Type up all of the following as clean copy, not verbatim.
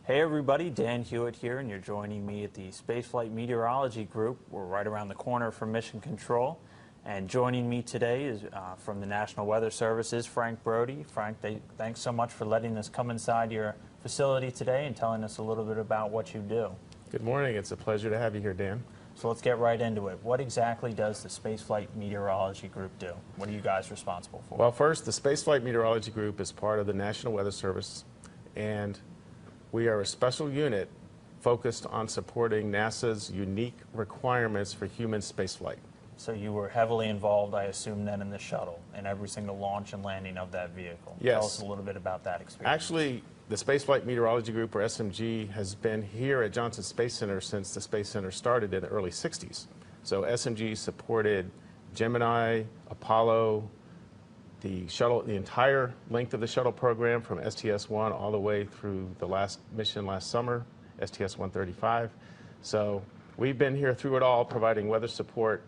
Hey everybody, Dan Hewitt here, and you're joining me at the Spaceflight Meteorology Group. We're right around the corner from Mission Control, and joining me today is from the National Weather Service is Frank Brody. Frank, thanks so much for letting us come inside your facility today and telling us a little bit about what you do. Good morning. It's a pleasure to have you here, Dan. So let's get right into it. What exactly does the Spaceflight Meteorology Group do? What are you guys responsible for? Well, first, the Spaceflight Meteorology Group is part of the National Weather Service, and we are a special unit focused on supporting NASA's unique requirements for human spaceflight. So you were heavily involved, I assume, then in the shuttle and every single launch and landing of that vehicle. Yes. Tell us a little bit about that experience. Actually, the Spaceflight Meteorology Group, or SMG, has been here at Johnson Space Center since the Space Center started in the early 60s. So SMG supported Gemini, Apollo, the shuttle, the entire length of the shuttle program from STS-1 all the way through the last mission last summer, STS-135. So we've been here through it all, providing weather support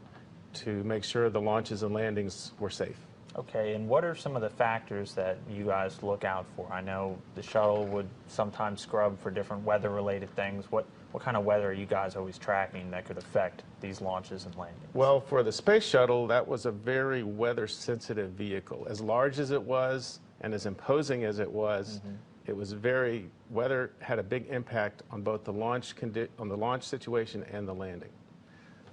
to make sure the launches and landings were safe. Okay, and what are some of the factors that you guys look out for? I know the shuttle would sometimes scrub for different weather-related things. What kind of weather are you guys always tracking that could affect these launches and landings? Well, for the space shuttle, that was a very weather-sensitive vehicle. As large as it was and as imposing as it was, it was weather had a big impact on both the launch situation and the landing.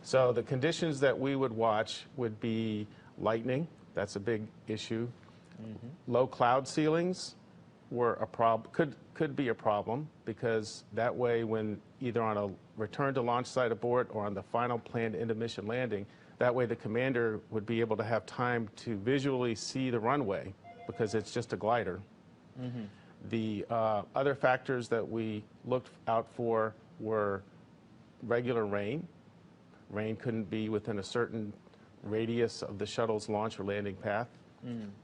So the conditions that we would watch would be lightning. That's a big issue. Low cloud ceilings were a could be a problem, because that way, when either on a return to launch site abort or on the final planned end of mission landing, that way the commander would be able to have time to visually see the runway, because it's just a glider. The other factors that we looked out for were regular rain. Rain couldn't be within a certain radius of the shuttle's launch or landing path.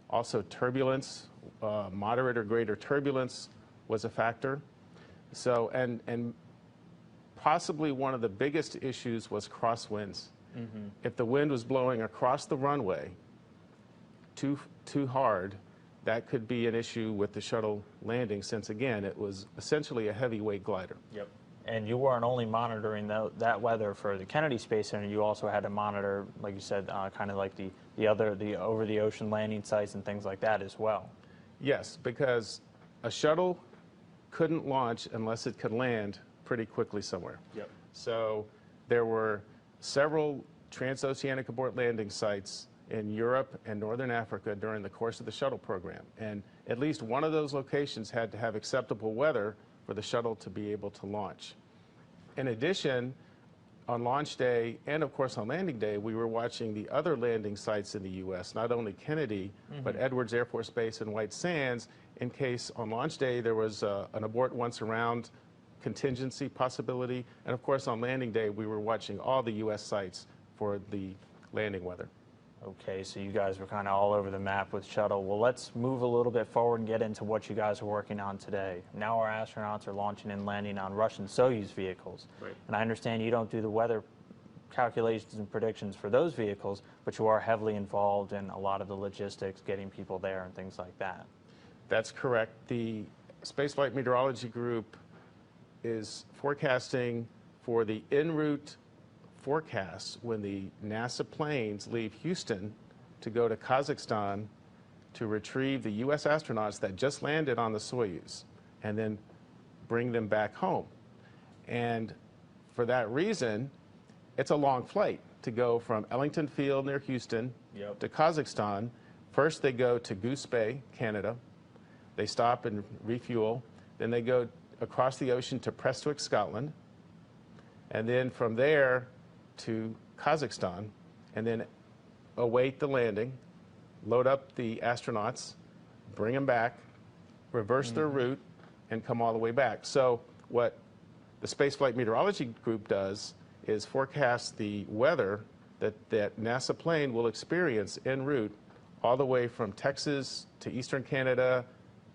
Also turbulence, moderate or greater turbulence was a factor. So, and possibly one of the biggest issues was crosswinds. If the wind was blowing across the runway too hard, that could be an issue with the shuttle landing, since again, it was essentially a heavyweight glider. Yep. And you weren't only monitoring that weather for the Kennedy Space Center, you also had to monitor, like you said, kind of like the over-the-ocean landing sites and things like that as well. Yes, because a shuttle couldn't launch unless it could land pretty quickly somewhere. Yep. So there were several transoceanic abort landing sites in Europe and Northern Africa during the course of the shuttle program. And at least one of those locations had to have acceptable weather for the shuttle to be able to launch. In addition, on launch day and of course on landing day, we were watching the other landing sites in the U.S., not only Kennedy, but Edwards Air Force Base and White Sands, in case on launch day there was an abort once around contingency possibility. And of course on landing day, we were watching all the U.S. sites for the landing weather. Okay, so you guys were kind of all over the map with shuttle. Well, let's move a little bit forward and get into what you guys are working on today. Now our astronauts are launching and landing on Russian Soyuz vehicles. Right. And I understand you don't do the weather calculations and predictions for those vehicles, but you are heavily involved in a lot of the logistics, getting people there and things like that. That's correct. The Spaceflight Meteorology Group is forecasting for the en route forecasts when the NASA planes leave Houston to go to Kazakhstan to retrieve the U.S. astronauts that just landed on the Soyuz and then bring them back home. And for that reason, it's a long flight to go from Ellington Field near Houston to Kazakhstan. First they go to Goose Bay, Canada. They stop and refuel. Then they go across the ocean to Prestwick, Scotland. And then from there to Kazakhstan, and then await the landing, load up the astronauts, bring them back, reverse their route, and come all the way back. So what the Spaceflight Meteorology Group does is forecast the weather that NASA plane will experience en route all the way from Texas to eastern Canada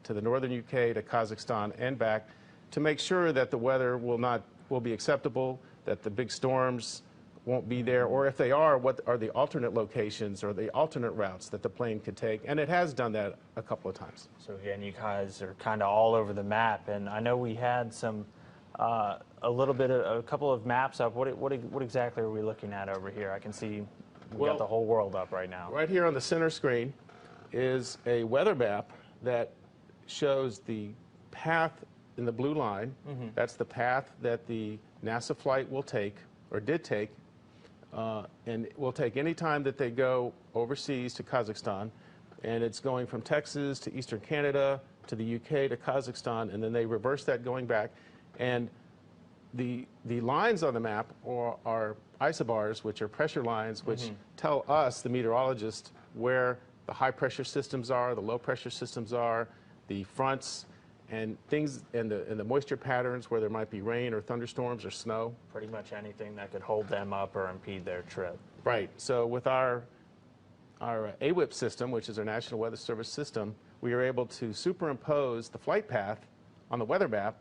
to the northern UK to Kazakhstan and back, to make sure that the weather will be acceptable, that the big storms won't be there, or if they are, what are the alternate locations or the alternate routes that the plane could take, and it has done that a couple of times. So again, you guys are kind of all over the map, and I know we had some, a couple of maps up. What exactly are we looking at over here? I can see we got the whole world up right now. Right here on the center screen is a weather map that shows the path in the blue line. That's the path that the NASA flight will take, or did take, and will take any time that they go overseas to Kazakhstan. And it's going from Texas to eastern Canada to the UK to Kazakhstan, and then they reverse that going back. And the lines on the map are isobars, which are pressure lines, which tell us, the meteorologists, where the high pressure systems are, the low pressure systems are, the fronts, and things, and the moisture patterns where there might be rain or thunderstorms or snow. Pretty much anything that could hold them up or impede their trip. Right. So with our AWIP system, which is our National Weather Service system, we are able to superimpose the flight path on the weather map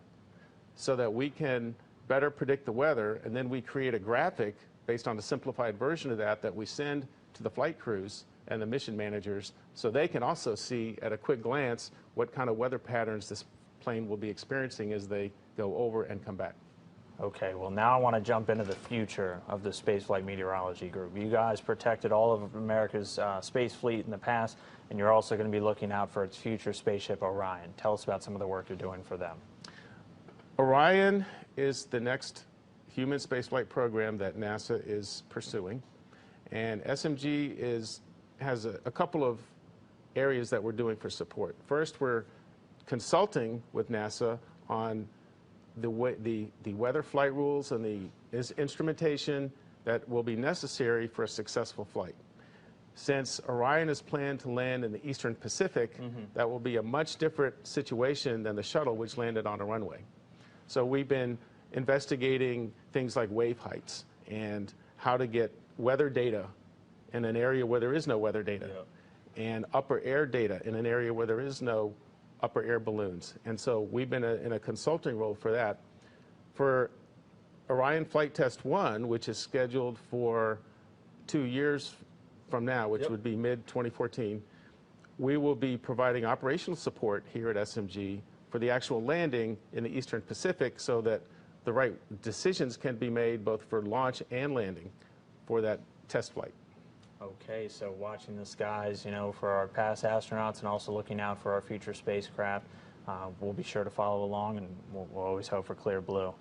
so that we can better predict the weather, and then we create a graphic based on a simplified version of that we send to the flight crews and the mission managers, so they can also see at a quick glance what kind of weather patterns this plane will be experiencing as they go over and come back. Okay, well now I want to jump into the future of the Spaceflight Meteorology Group. You guys protected all of America's space fleet in the past, and you're also going to be looking out for its future spaceship Orion. Tell us about some of the work you're doing for them. Orion is the next human spaceflight program that NASA is pursuing, and SMG has a couple of areas that we're doing for support. First, we're consulting with NASA on the weather flight rules and the instrumentation that will be necessary for a successful flight. Since Orion is planned to land in the Eastern Pacific, that will be a much different situation than the shuttle, which landed on a runway. So we've been investigating things like wave heights and how to get weather data in an area where there is no weather data, and upper air data in an area where there is no upper air balloons. And so we've been in a consulting role for that. For Orion Flight Test 1, which is scheduled for 2 years from now, which would be mid-2014, we will be providing operational support here at SMG for the actual landing in the Eastern Pacific so that the right decisions can be made both for launch and landing for that test flight. Okay, so watching the skies, you know, for our past astronauts and also looking out for our future spacecraft. We'll be sure to follow along, and we'll always hope for clear blue.